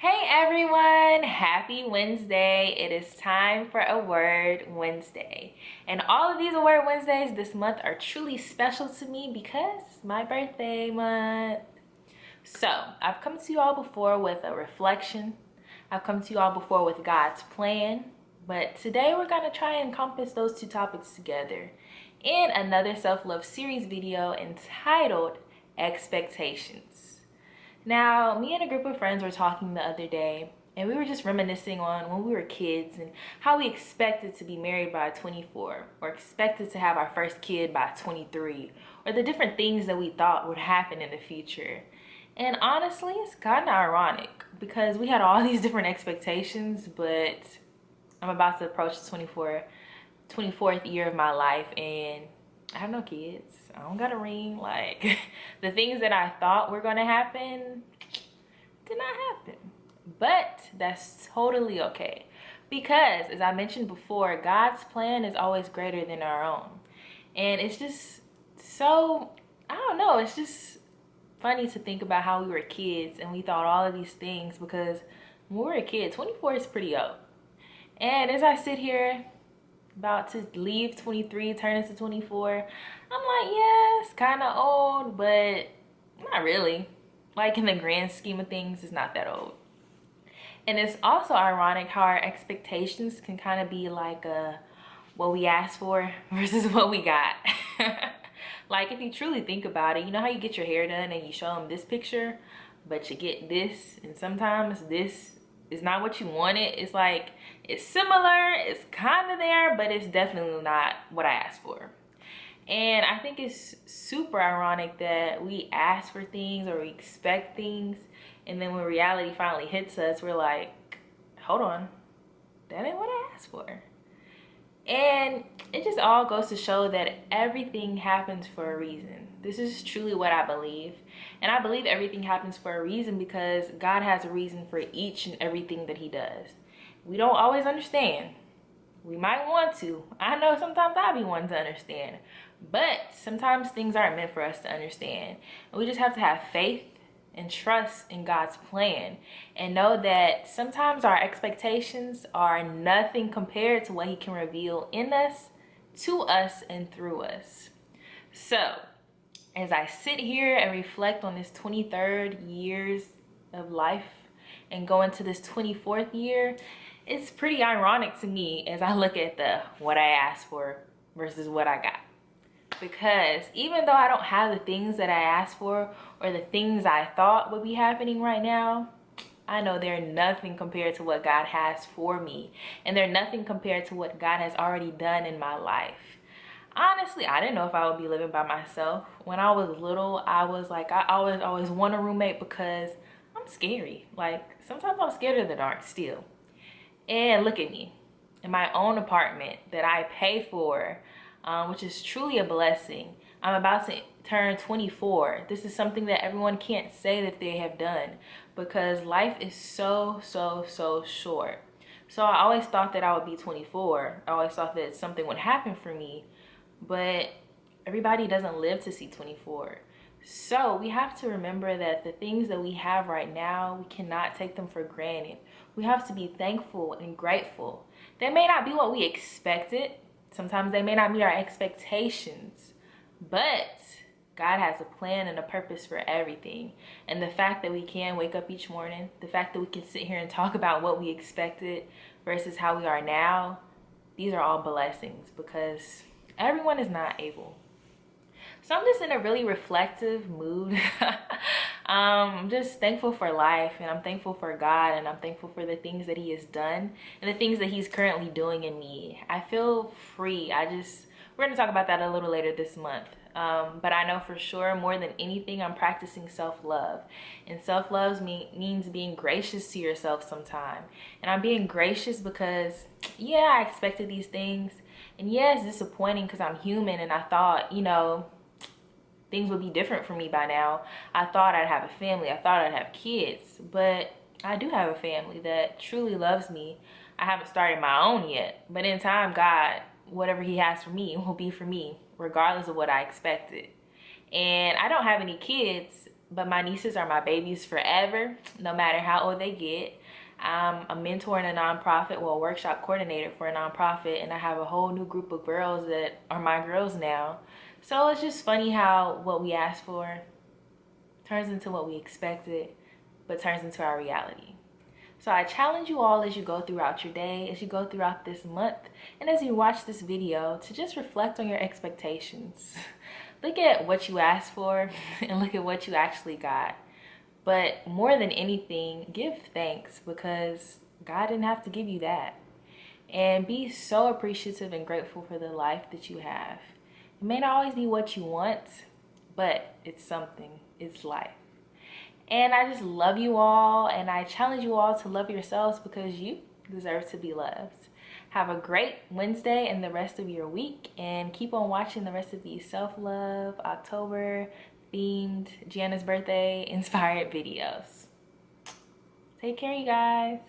Hey everyone, happy Wednesday. It is time for a Word Wednesday. And all of these Word Wednesdays this month are truly special to me because it's my birthday month. So, I've come to you all before with a reflection. I've come to you all before with God's plan. But today we're going to try and encompass those two topics together in another self-love series video entitled Expectations. Now, me and a group of friends were talking the other day, and we were just reminiscing on when we were kids and how we expected to be married by 24, or expected to have our first kid by 23, or the different things that we thought would happen in the future. And honestly, it's kind of ironic because we had all these different expectations, but I'm about to approach the 24th year of my life, and I have no kids. I don't got a ring. Like, the things that I thought were gonna happen did not happen. But that's totally okay. Because, as I mentioned before, God's plan is always greater than our own. And it's just so, I don't know, it's just funny to think about how we were kids and we thought all of these things because when we were a kid, 24 is pretty old. And as I sit here about to leave 23, turn into 24, I'm like, yeah, it's kind of old, but not really. Like, in the grand scheme of things, it's not that old. And it's also ironic how our expectations can kind of be like what we asked for versus what we got. Like, if you truly think about it, you know how you get your hair done and you show them this picture, but you get this, and sometimes this is not what you wanted. It's like, it's similar, it's kind of there, but it's definitely not what I asked for. And I think it's super ironic that we ask for things or we expect things, and then when reality finally hits us, we're like, hold on, that ain't what I asked for. And it just all goes to show that everything happens for a reason. This is truly what I believe. And I believe everything happens for a reason because God has a reason for each and everything that he does. We don't always understand. We might want to. I know sometimes I be wanting to understand. But sometimes things aren't meant for us to understand. And we just have to have faith and trust in God's plan and know that sometimes our expectations are nothing compared to what he can reveal in us, to us, and through us. So, as I sit here and reflect on this 23rd years of life and go into this 24th year, it's pretty ironic to me as I look at the what I asked for versus what I got. Because even though I don't have the things that I asked for or the things I thought would be happening right now, I know they're nothing compared to what God has for me. And they're nothing compared to what God has already done in my life. Honestly, I didn't know if I would be living by myself. When I was little, I was like, I always want a roommate because I'm scary. Like, sometimes I'm scared of the dark still. And look at me, in my own apartment that I pay for, which is truly a blessing. I'm about to turn 24. This is something that everyone can't say that they have done because life is so short. So I always thought that I would be 24. I always thought that something would happen for me, but everybody doesn't live to see 24. So we have to remember that the things that we have right now, we cannot take them for granted. We have to be thankful and grateful. They may not be what we expected. Sometimes they may not meet our expectations, but God has a plan and a purpose for everything. And the fact that we can wake up each morning, the fact that we can sit here and talk about what we expected versus how we are now, these are all blessings because everyone is not able. So I'm just in a really reflective mood. I'm just thankful for life, and I'm thankful for God, and I'm thankful for the things that he has done and the things that he's currently doing in me. I feel free. We're going to talk about that a little later this month. But I know for sure, more than anything, I'm practicing self-love. And self-love means being gracious to yourself sometime. And I'm being gracious because, yeah, I expected these things. And yeah, it's disappointing because I'm human and I thought, things would be different for me by now. I thought I'd have a family. I thought I'd have kids. But I do have a family that truly loves me. I haven't started my own yet. But in time, God, whatever he has for me will be for me, regardless of what I expected. And I don't have any kids, but my nieces are my babies forever, no matter how old they get. I'm a mentor in a nonprofit, well, a workshop coordinator for a nonprofit, and I have a whole new group of girls that are my girls now. So it's just funny how what we ask for turns into what we expected, but turns into our reality. So I challenge you all as you go throughout your day, as you go throughout this month, and as you watch this video to just reflect on your expectations. Look at what you asked for and look at what you actually got. But more than anything, give thanks because God didn't have to give you that. And be so appreciative and grateful for the life that you have. It may not always be what you want, but it's something. It's life. And I just love you all, and I challenge you all to love yourselves because you deserve to be loved. Have a great Wednesday and the rest of your week, and keep on watching the rest of these self-love, October themed, Gianna's birthday inspired videos. Take care, you guys.